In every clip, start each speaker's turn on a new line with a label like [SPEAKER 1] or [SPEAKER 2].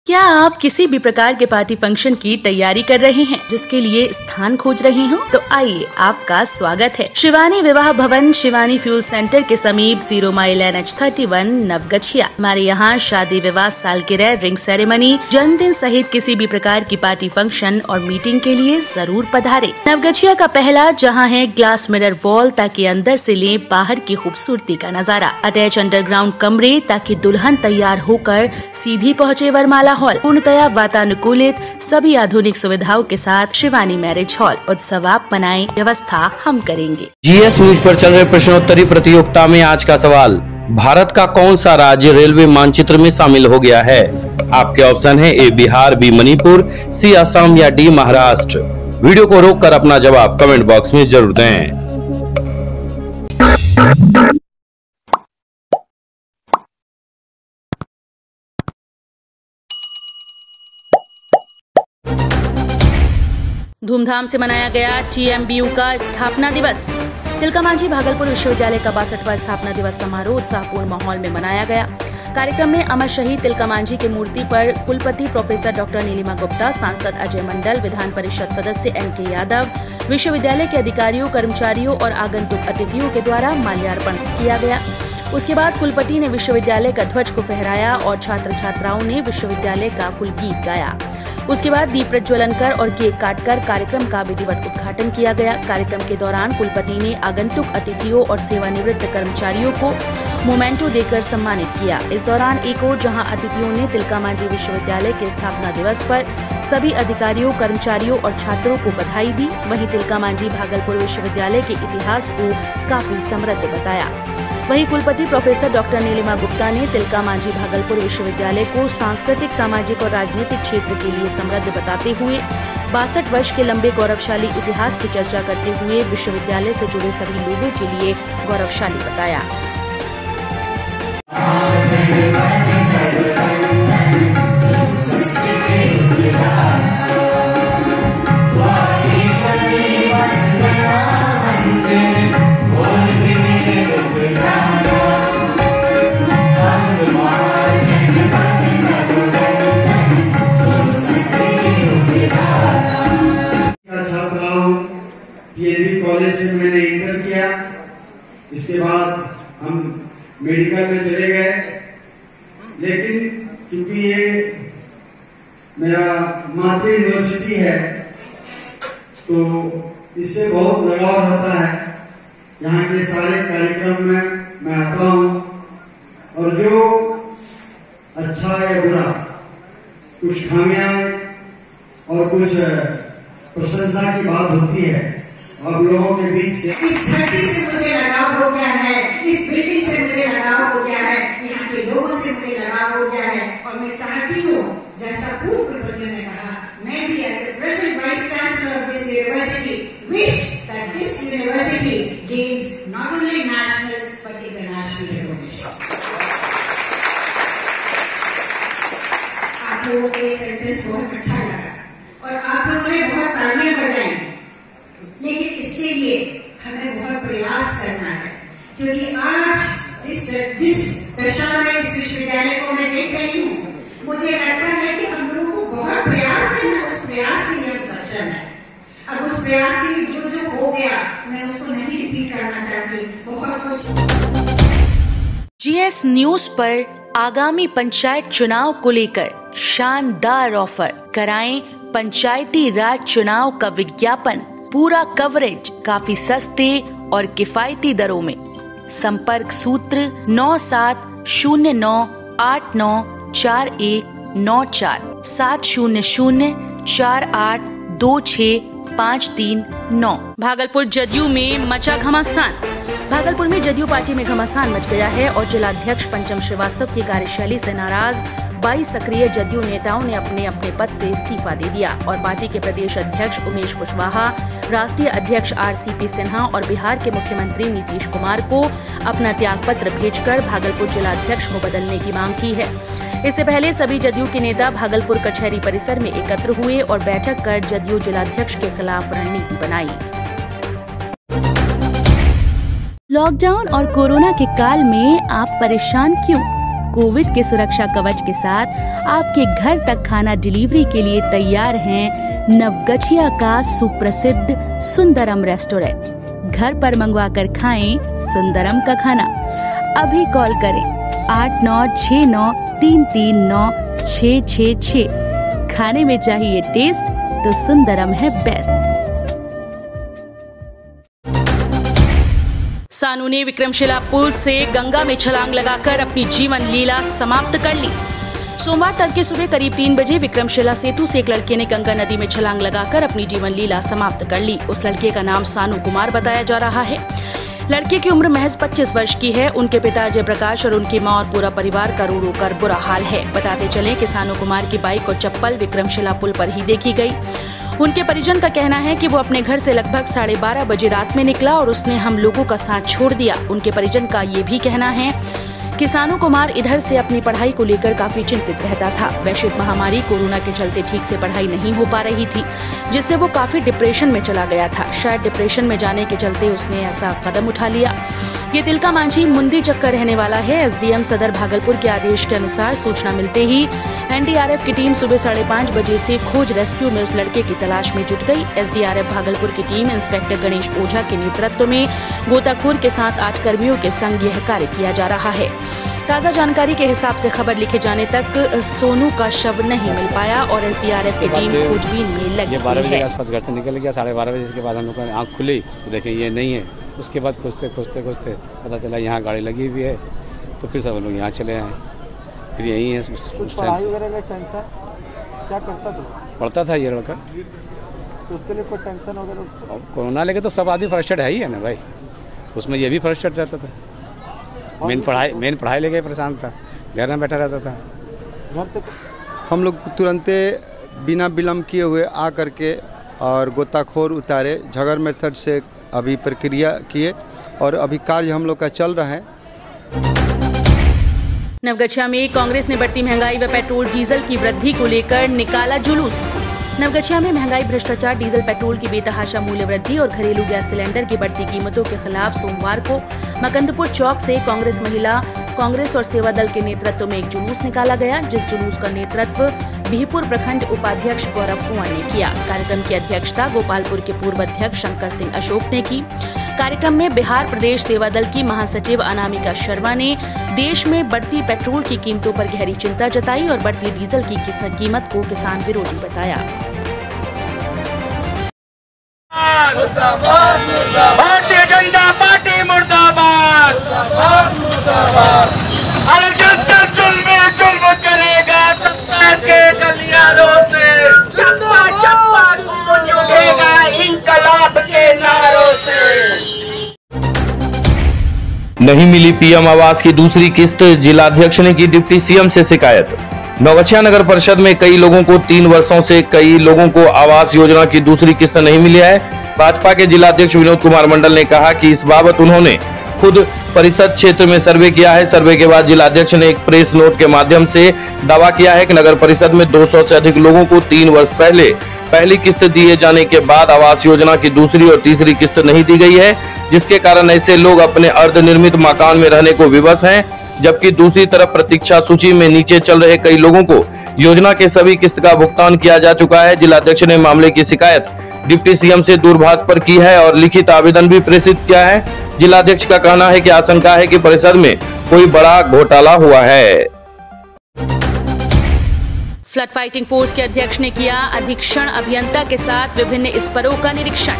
[SPEAKER 1] क्या आप किसी भी प्रकार के पार्टी फंक्शन की तैयारी कर रहे हैं, जिसके लिए स्थान खोज रहे हो? तो आइए, आपका स्वागत है शिवानी विवाह भवन, शिवानी फ्यूल सेंटर के समीप 0 माइल NH31 नवगछिया। हमारे यहाँ शादी, विवाह, सालगिरह, रिंग सेरेमनी, जन्मदिन सहित किसी भी प्रकार की पार्टी फंक्शन और मीटिंग के लिए जरूर पधारे। नवगछिया का पहला जहाँ है ग्लास मिरर वॉल, ताकि अंदर से ले बाहर की खूबसूरती का नजारा। अटैच अंडरग्राउंड कमरे, ताकि दुल्हन तैयार होकर सीधी पहुँचे वरमाला हॉल। पूर्णतया वातानुकूलित, सभी आधुनिक सुविधाओं के साथ शिवानी मैरिज हॉल। उत्सव आप मनाएं, व्यवस्था हम करेंगे।
[SPEAKER 2] GS न्यूज पर चल रहे प्रश्नोत्तरी प्रतियोगिता में आज का सवाल, भारत का कौन सा राज्य रेलवे मानचित्र में शामिल हो गया है? आपके ऑप्शन है A Bihar, B Manipur, C Assam या D महाराष्ट्र। वीडियो को रोककर अपना जवाब कमेंट बॉक्स में जरूर दें।
[SPEAKER 1] धूमधाम से मनाया गया TMBU का स्थापना दिवस। तिलकामांझी भागलपुर विश्वविद्यालय का 62वां स्थापना दिवस समारोह उत्साहपूर्ण माहौल में मनाया गया। कार्यक्रम में अमर शहीद तिलकामांझी की मूर्ति पर कुलपति प्रोफेसर डॉक्टर नीलिमा गुप्ता, सांसद अजय मंडल, विधान परिषद सदस्य NK यादव, विश्वविद्यालय के अधिकारियों, कर्मचारियों और आगंतुक अतिथियों के द्वारा माल्यार्पण किया गया। उसके बाद कुलपति ने विश्वविद्यालय का ध्वज को फहराया और छात्र छात्राओं ने विश्वविद्यालय का कुलगीत गाया। उसके बाद दीप प्रज्वलन कर और केक काटकर कार्यक्रम का विधिवत उद्घाटन किया गया। कार्यक्रम के दौरान कुलपति ने आगंतुक अतिथियों और सेवानिवृत्त कर्मचारियों को मोमेंटो देकर सम्मानित किया। इस दौरान एक ओर जहां अतिथियों ने तिलकामांझी विश्वविद्यालय के स्थापना दिवस पर सभी अधिकारियों, कर्मचारियों और छात्रों को बधाई दी, वहीं तिलकामांझी भागलपुर विश्वविद्यालय के इतिहास को काफी समृद्ध बताया। वहीं कुलपति प्रोफेसर डॉक्टर नीलिमा गुप्ता ने तिलकामांझी भागलपुर विश्वविद्यालय को सांस्कृतिक, सामाजिक और राजनीतिक क्षेत्र के लिए समृद्ध बताते हुए 62 वर्ष के लंबे गौरवशाली इतिहास की चर्चा करते हुए विश्वविद्यालय से जुड़े सभी लोगों के लिए गौरवशाली बताया।
[SPEAKER 3] कॉलेज से मैंने इंटर किया, इसके बाद हम मेडिकल में चले गए, लेकिन क्योंकि ये मेरा मातृ यूनिवर्सिटी है तो इससे बहुत लगाव होता है। यहाँ के सारे कार्यक्रम में मैं आता हूँ और जो अच्छा या बुरा, कुछ खामियां और कुछ प्रशंसा की बात होती है, आप लोगों के बीच से
[SPEAKER 4] इस धरती से मुझे लगाव हो गया है, इस बिल्डिंग से मुझे लगाव हो गया है, यहाँ के लोगों से मुझे लगाव हो गया है और मैं चाहती हूँ, जैसा पूर्व प्रबंधक ने कहा, मैं भी as a present vice chancellor of this university wish that this university gains not only national but international recognition. आप लोगों को ये सेंटेंस बहुत अच्छा लगा और आप लोगों ने बहुत तालियां बजाई, लेकिन इसके लिए हमें बहुत प्रयास करना है, क्योंकि आज जिस दशा में इस विश्वविद्यालय को मैं देख रही हूँ, मुझे लगता है कि हम लोगों को बहुत प्रयास करना, उस प्रयास के लिए हम सक्षम है। अब उस प्रयास के लिए जो हो गया, मैं उसको नहीं रिपीट करना चाहती। बहुत कुछ
[SPEAKER 1] GS न्यूज पर आगामी पंचायत चुनाव को लेकर शानदार ऑफर। कराएं पंचायती राज चुनाव का विज्ञापन, पूरा कवरेज काफी सस्ते और किफायती दरों में। संपर्क सूत्र 9709894194 700482653 भागलपुर जदयू में मचा घमासान। भागलपुर में जदयू पार्टी में घमासान मच गया है और जिलाध्यक्ष पंचम श्रीवास्तव की कार्यशैली से नाराज 22 सक्रिय जदयू नेताओं ने अपने अपने पद से इस्तीफा दे दिया और पार्टी के प्रदेश अध्यक्ष उमेश कुशवाहा, राष्ट्रीय अध्यक्ष RCP सिन्हा और बिहार के मुख्यमंत्री नीतीश कुमार को अपना त्याग पत्र भेजकर भागलपुर जिलाध्यक्ष को बदलने की मांग की है। इससे पहले सभी जदयू के नेता भागलपुर कचहरी परिसर में एकत्र हुए और बैठक कर जदयू जिलाध्यक्ष के खिलाफ रणनीति बनाई।
[SPEAKER 5] लॉकडाउन और कोरोना के काल में आप परेशान क्यों?
[SPEAKER 1] कोविड के सुरक्षा कवच के साथ आपके घर तक खाना डिलीवरी के लिए तैयार हैं नवगछिया का सुप्रसिद्ध सुंदरम रेस्टोरेंट। घर पर मंगवा कर खाएं सुंदरम का खाना। अभी कॉल करें 8969339666। खाने में चाहिए टेस्ट तो सुंदरम है बेस्ट। सानू ने विक्रमशिला पुल से गंगा में छलांग लगाकर अपनी जीवन लीला समाप्त कर ली। सोमवार तड़के सुबह करीब 3 बजे विक्रमशिला सेतु से एक लड़के ने गंगा नदी में छलांग लगाकर अपनी जीवन लीला समाप्त कर ली। उस लड़के का नाम सानू कुमार बताया जा रहा है। लड़के की उम्र महज 25 वर्ष की है। उनके पिता जयप्रकाश और उनकी मां और पूरा परिवार का रो रो कर बुरा हाल है। बताते चले कि सानू कुमार की बाइक और चप्पल विक्रमशिला पुल पर ही देखी गई। उनके परिजन का कहना है कि वो अपने घर से लगभग 12:30 बजे रात में निकला और उसने हम लोगों का साथ छोड़ दिया। उनके परिजन का ये भी कहना है कि सानू कुमार इधर से अपनी पढ़ाई को लेकर काफी चिंतित रहता था। वैश्विक महामारी कोरोना के चलते ठीक से पढ़ाई नहीं हो पा रही थी, जिससे वो काफी डिप्रेशन में चला गया था। शायद डिप्रेशन में जाने के चलते उसने ऐसा कदम उठा लिया। ये तिलका मांझी मुंदी चक्कर रहने वाला है। एसडीएम सदर भागलपुर के आदेश के अनुसार सूचना मिलते ही एनडीआरएफ की टीम सुबह 5:30 बजे से खोज रेस्क्यू में उस लड़के की तलाश में जुट गई। एसडीआरएफ भागलपुर की टीम इंस्पेक्टर गणेश ओझा के नेतृत्व में गोताखोर के साथ 8 कर्मियों के संग यह कार्य किया जा रहा है। ताजा जानकारी के हिसाब से खबर लिखे जाने तक सोनू का शव नहीं मिल पाया और एसडीआरएफ की टीम खोजबीन में लगी है।
[SPEAKER 5] 12 बजे के आसपास घर से निकल गया। 12:30 बजे के बाद हम लोग की आँख खुली तो देखें ये नहीं है। उसके बाद खोजते पता चला यहाँ गाड़ी लगी हुई है, तो फिर सब लोग यहाँ चले आए। फिर यही है। उस टाइम क्या करता था? पढ़ता था ये लड़का। तो उसके लिए कोई टेंशन वगैरह? कोरोना लेके तो सब आदमी फ्रस्ट्रेट है ही है ना भाई। उसमें ये भी फ्रस्ट्रेट रहता था। मेन पढ़ाई लेके परेशान था, घर में बैठा रहता था। घर से
[SPEAKER 6] हम लोग तुरंते बिना विलम्ब किए हुए आ करके और गोताखोर उतारे, झगड़ मेथड से अभी प्रक्रिया किए और अभी कार्य हम लोग का चल रहा है।
[SPEAKER 1] नवगछिया में कांग्रेस ने बढ़ती महंगाई व पेट्रोल डीजल की वृद्धि को लेकर निकाला जुलूस। नवगछिया में महंगाई, भ्रष्टाचार, डीजल पेट्रोल की बेतहाशा मूल्य वृद्धि और घरेलू गैस सिलेंडर की बढ़ती कीमतों के खिलाफ सोमवार को मकंदपुर चौक से कांग्रेस महिला, कांग्रेस और सेवा दल के नेतृत्व में एक जुलूस निकाला गया, जिस जुलूस का नेतृत्व बिहपुर प्रखंड उपाध्यक्ष गौरव कुंवर ने किया। कार्यक्रम की अध्यक्षता गोपालपुर के पूर्व अध्यक्ष शंकर सिंह अशोक ने की। कार्यक्रम में बिहार प्रदेश सेवा दल की महासचिव अनामिका शर्मा ने देश में बढ़ती पेट्रोल की कीमतों पर गहरी चिंता जताई और बढ़ती डीजल की कीमत को किसान विरोधी बताया।
[SPEAKER 7] भारतीय जनता पार्टी मुर्दाबाद। अरे जनता जुल्म करेगा सत्ता के गलियारों से, चप्पा जुटेगा इंकलाब के नारों से।
[SPEAKER 2] नहीं मिली पीएम आवास की दूसरी किस्त, जिलाध्यक्ष ने की डिप्टी सीएम से शिकायत। नवगछिया नगर परिषद में कई लोगों को 3 वर्षों से कई लोगों को आवास योजना की दूसरी किस्त नहीं मिली है। भाजपा के जिलाध्यक्ष विनोद कुमार मंडल ने कहा कि इस बाबत उन्होंने खुद परिषद क्षेत्र में सर्वे किया है। सर्वे के बाद जिलाध्यक्ष ने एक प्रेस नोट के माध्यम से दावा किया है कि नगर परिषद में 200 से अधिक लोगों को 3 वर्ष पहले पहली किस्त दिए जाने के बाद आवास योजना की दूसरी और तीसरी किस्त नहीं दी गई है, जिसके कारण ऐसे लोग अपने अर्धनिर्मित मकान में रहने को विवश हैं। जबकि दूसरी तरफ प्रतीक्षा सूची में नीचे चल रहे कई लोगों को योजना के सभी किस्त का भुगतान किया जा चुका है। जिलाध्यक्ष ने मामले की शिकायत डिप्टी सीएम से दूरभाष पर की है और लिखित आवेदन भी प्रेषित किया है। जिलाध्यक्ष का कहना है कि आशंका है कि परिषद में कोई बड़ा घोटाला हुआ है।
[SPEAKER 1] फ्लड फाइटिंग फोर्स के अध्यक्ष ने किया अधीक्षण अभियंता के साथ विभिन्न स्परों का निरीक्षण।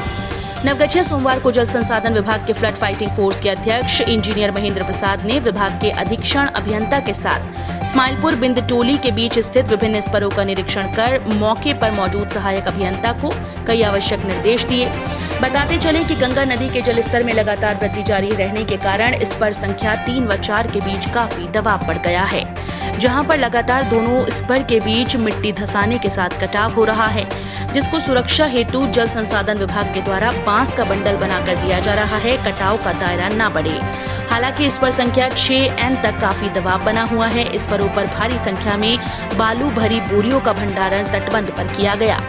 [SPEAKER 1] नवगछिया सोमवार को जल संसाधन विभाग के फ्लड फाइटिंग फोर्स के अध्यक्ष इंजीनियर महेंद्र प्रसाद ने विभाग के अधीक्षण अभियंता के साथ स्माइलपुर बिंद टोली के बीच स्थित विभिन्न स्परों का निरीक्षण कर मौके पर मौजूद सहायक अभियंता को कई आवश्यक निर्देश दिए। बताते चले कि गंगा नदी के जलस्तर में लगातार वृद्धि जारी रहने के कारण स्पर संख्या 3 व 4 के बीच काफी दबाव बढ़ गया है, जहां पर लगातार दोनों स्पर के बीच मिट्टी धंसाने के साथ कटाव हो रहा है, जिसको सुरक्षा हेतु जल संसाधन विभाग के द्वारा बांस का बंडल बनाकर दिया जा रहा है, कटाव का दायरा न बढ़े। हालांकि इस पर संख्या 6N तक काफी दबाव बना हुआ है। इस पर ऊपर भारी संख्या में बालू भरी बोरियों का भंडारण तटबंध पर किया गया।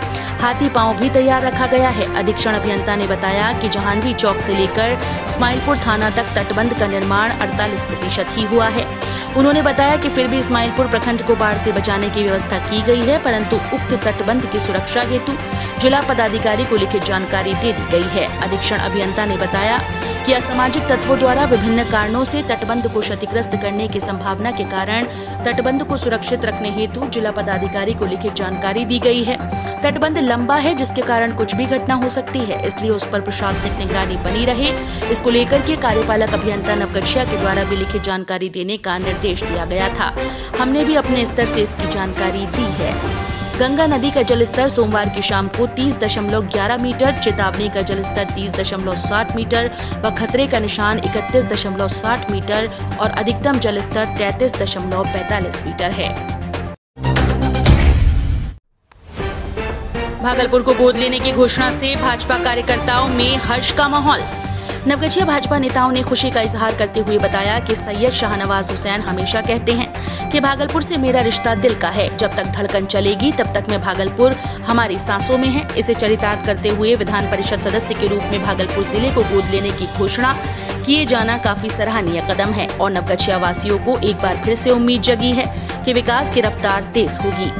[SPEAKER 1] हाथी पांव भी तैयार रखा गया है। अधीक्षण अभियंता ने बताया कि जहानवी चौक से लेकर इस्माइलपुर थाना तक तटबंध का निर्माण 48% ही हुआ है। उन्होंने बताया कि फिर भी इस्माइलपुर प्रखंड को बाढ़ से बचाने की व्यवस्था की गई है, परंतु उक्त तटबंध की सुरक्षा हेतु जिला पदाधिकारी को लिखित जानकारी दे दी गई है। अधीक्षण अभियंता ने बताया कि असामाजिक तत्वों द्वारा विभिन्न कारणों से तटबंध को क्षतिग्रस्त करने की संभावना के कारण तटबंध को सुरक्षित रखने हेतु जिला पदाधिकारी को लिखित जानकारी दी गई है। तटबंध लंबा है, जिसके कारण कुछ भी घटना हो सकती है, इसलिए उस पर प्रशासनिक निगरानी बनी रहे। इसको लेकर के कार्यपालक अभियंता नवगछिया के द्वारा भी लिखित जानकारी देने का निर्देश दिया गया था। हमने भी अपने स्तर से इसकी जानकारी दी है। गंगा नदी का जलस्तर सोमवार की शाम को 30.11 मीटर, चेतावनी का जलस्तर 30.60 मीटर व खतरे का निशान 31.60 मीटर और अधिकतम जलस्तर 33.45 मीटर है। भागलपुर को गोद लेने की घोषणा से भाजपा कार्यकर्ताओं में हर्ष का माहौल। नवगछिया भाजपा नेताओं ने खुशी का इजहार करते हुए बताया कि सैयद शाहनवाज हुसैन हमेशा कहते हैं कि भागलपुर से मेरा रिश्ता दिल का है। जब तक धड़कन चलेगी तब तक मैं भागलपुर हमारी सांसों में है। इसे चरितार्थ करते हुए विधान परिषद सदस्य के रूप में भागलपुर जिले को गोद लेने की घोषणा किए जाना काफी सराहनीय कदम है और नवगछिया वासियों को एक बार फिर से उम्मीद जगी है कि विकास की रफ्तार तेज होगी।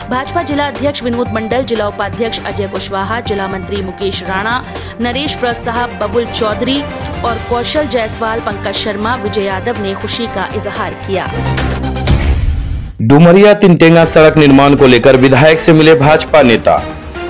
[SPEAKER 1] भाजपा जिला अध्यक्ष विनोद मंडल, जिला उपाध्यक्ष अजय कुशवाहा, जिला मंत्री मुकेश राणा, नरेश प्रसाद साहब, बबुल चौधरी और कौशल जायसवाल, पंकज शर्मा, विजय यादव ने खुशी का इजहार किया।
[SPEAKER 2] डुमरिया तिनटेंगा सड़क निर्माण को लेकर विधायक से मिले भाजपा नेता।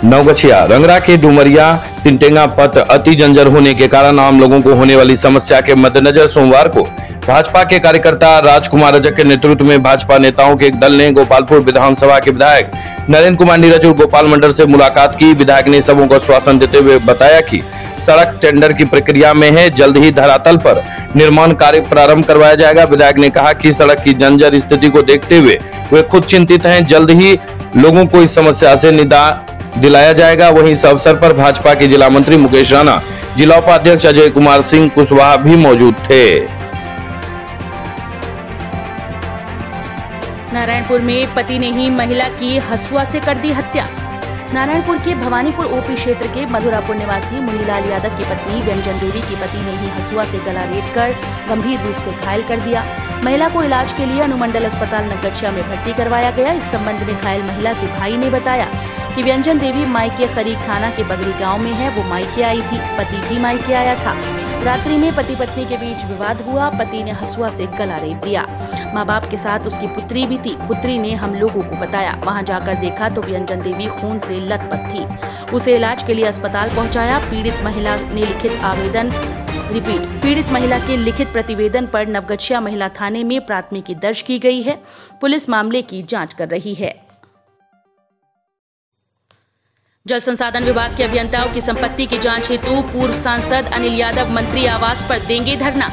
[SPEAKER 2] नवगछिया रंगरा के डुमरिया तिनटेंगा पथ अति जंजर होने के कारण आम लोगों को होने वाली समस्या के मद्देनजर सोमवार को भाजपा के कार्यकर्ता राजकुमार रजक के नेतृत्व में भाजपा नेताओं के एक दल ने गोपालपुर विधानसभा के विधायक नरेंद्र कुमार नीरज और गोपाल मंडल से मुलाकात की। विधायक ने सबों को आश्वासन देते हुए बताया कि सड़क टेंडर की प्रक्रिया में है, जल्द ही धरातल पर निर्माण कार्य प्रारंभ करवाया जाएगा। विधायक ने कहा कि सड़क की जंजर स्थिति को देखते हुए वे खुद चिंतित हैं, जल्द ही लोगों को इस समस्या से निदान दिलाया जाएगा। वहीं इस अवसर पर भाजपा के जिला मंत्री मुकेश राणा, जिला उपाध्यक्ष अजय कुमार सिंह कुशवाहा भी मौजूद थे।
[SPEAKER 1] नारायणपुर में पति ने ही महिला की हसुआ से कर दी हत्या। नारायणपुर के भवानीपुर ओपी क्षेत्र के मधुरापुर निवासी मुनीलाल यादव की पत्नी व्यंजन देवी की पति ने ही हसुआ से गला रेतकर गंभीर रूप से घायल कर दिया। महिला को इलाज के लिए अनुमंडल अस्पताल नवगछिया में भर्ती करवाया गया। इस संबंध में घायल महिला के भाई ने बताया कि व्यंजन देवी मायके खरीक थाना के बगरी गांव में है। वो मायके आई थी, पति भी मायके आया था। रात्रि में पति पत्नी के बीच विवाद हुआ। पति ने हसुआ से गला रेत दिया। माँ बाप के साथ उसकी पुत्री भी थी। पुत्री ने हम लोगों को बताया। वहां जाकर देखा तो व्यंजन देवी खून से लथपथ थी। उसे इलाज के लिए अस्पताल पहुंचाया। पीड़ित महिला के लिखित प्रतिवेदन पर नवगछिया महिला थाने में प्राथमिकी दर्ज की गई है। पुलिस मामले की जांच कर रही है। जल संसाधन विभाग के अभियंताओं की संपत्ति की जांच हेतु पूर्व सांसद अनिल यादव मंत्री आवास पर देंगे धरना।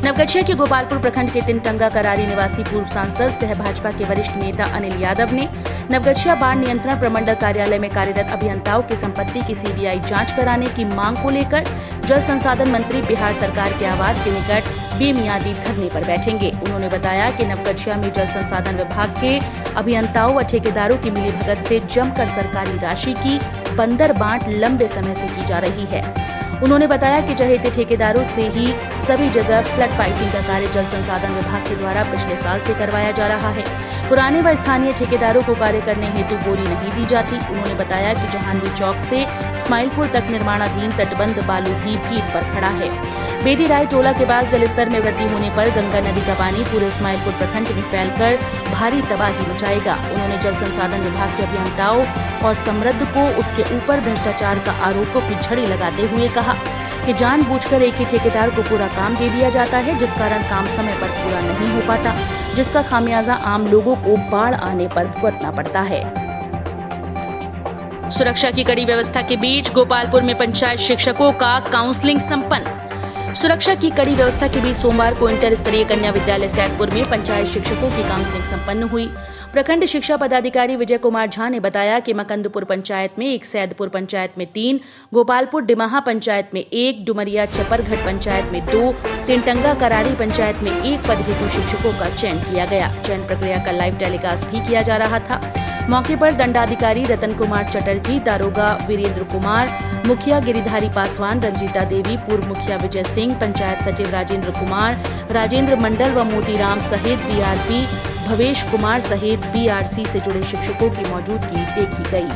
[SPEAKER 1] नवगछिया के गोपालपुर प्रखंड के तिनटंगा करारी निवासी पूर्व सांसद सह भाजपा के वरिष्ठ नेता अनिल यादव ने नवगछिया बाढ़ नियंत्रण प्रमंडल कार्यालय में कार्यरत अभियंताओं की संपत्ति की सीबीआई जांच कराने की मांग को लेकर जल संसाधन मंत्री बिहार सरकार के आवास के निकट बेमियादी धरने पर बैठेंगे। उन्होंने बताया कि नवगछिया में जल संसाधन विभाग के अभियंताओं व ठेकेदारों की मिलीभगत से जमकर सरकारी राशि की बंदर बांट लंबे समय से की जा रही है। उन्होंने बताया कि चहेते ठेकेदारों से ही सभी जगह फ्लड फाइटिंग का कार्य जल संसाधन विभाग के द्वारा पिछले साल से करवाया जा रहा है। पुराने व स्थानीय ठेकेदारों को कार्य करने हेतु बोरी नहीं दी जाती। उन्होंने बताया कि जहानवी चौक से इस्माइलपुर तक निर्माणाधीन तटबंध बालू भी भीड़ पर खड़ा है। बेदी राय टोला के बाद जलस्तर में वृद्धि होने पर गंगा नदी का पानी पूरे इस्माइलपुर प्रखंड में फैलकर भारी तबाही मचाएगा। उन्होंने जल संसाधन विभाग के अभियंताओं और समृद्ध को उसके ऊपर भ्रष्टाचार का आरोपों की झड़ी लगाते हुए कहा कि जानबूझकर एक ही ठेकेदार को पूरा काम दे दिया जाता है, जिस कारण काम समय पर पूरा नहीं हो पाता, जिसका खामियाजा आम लोगों को बाढ़ आने पर भुगतना पड़ता है। सुरक्षा की कड़ी व्यवस्था के बीच गोपालपुर में पंचायत शिक्षकों का काउंसलिंग संपन्न। सुरक्षा की कड़ी व्यवस्था के बीच सोमवार को इंटर स्तरीय कन्या विद्यालय सैदपुर में पंचायत शिक्षकों की काउंसलिंग संपन्न हुई। प्रखंड शिक्षा पदाधिकारी विजय कुमार झा ने बताया कि मकंदपुर पंचायत में 1, सैदपुर पंचायत में 3, गोपालपुर डिमाहा पंचायत में 1, डुमरिया चपरघट पंचायत में 2, तिनटंगा कराड़ी पंचायत में 1 पद हेतु शिक्षकों का चयन किया गया। चयन प्रक्रिया का लाइव टेलीकास्ट भी किया जा रहा था। मौके पर दंडाधिकारी रतन कुमार चटर्जी, दारोगा वीरेंद्र कुमार, मुखिया गिरिधारी पासवान, रंजीता देवी, पूर्व मुखिया विजय सिंह, पंचायत सचिव राजेंद्र कुमार, राजेंद्र मंडल व मोतीराम सहित बीआरपी भवेश कुमार सहित बीआरसी से जुड़े शिक्षकों की मौजूदगी देखी गई।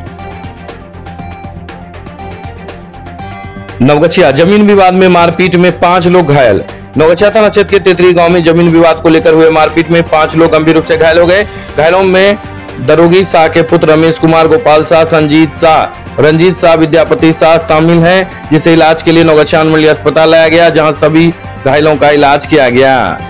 [SPEAKER 2] नवगछिया जमीन विवाद में मारपीट में 5 लोग घायल। नवगछिया थाना क्षेत्र के तेतरी गांव में जमीन विवाद को लेकर हुए मारपीट में 5 लोग गंभीर रूप से घायल हो गए। घायलों में दरोगी शाह के पुत्र रमेश कुमार, गोपाल शाह, संजीत शाह, रंजीत शाह, विद्यापति शाह शामिल हैं, जिसे इलाज के लिए नवगछिया अनुमंडलीय अस्पताल लाया गया, जहां सभी घायलों का इलाज किया गया।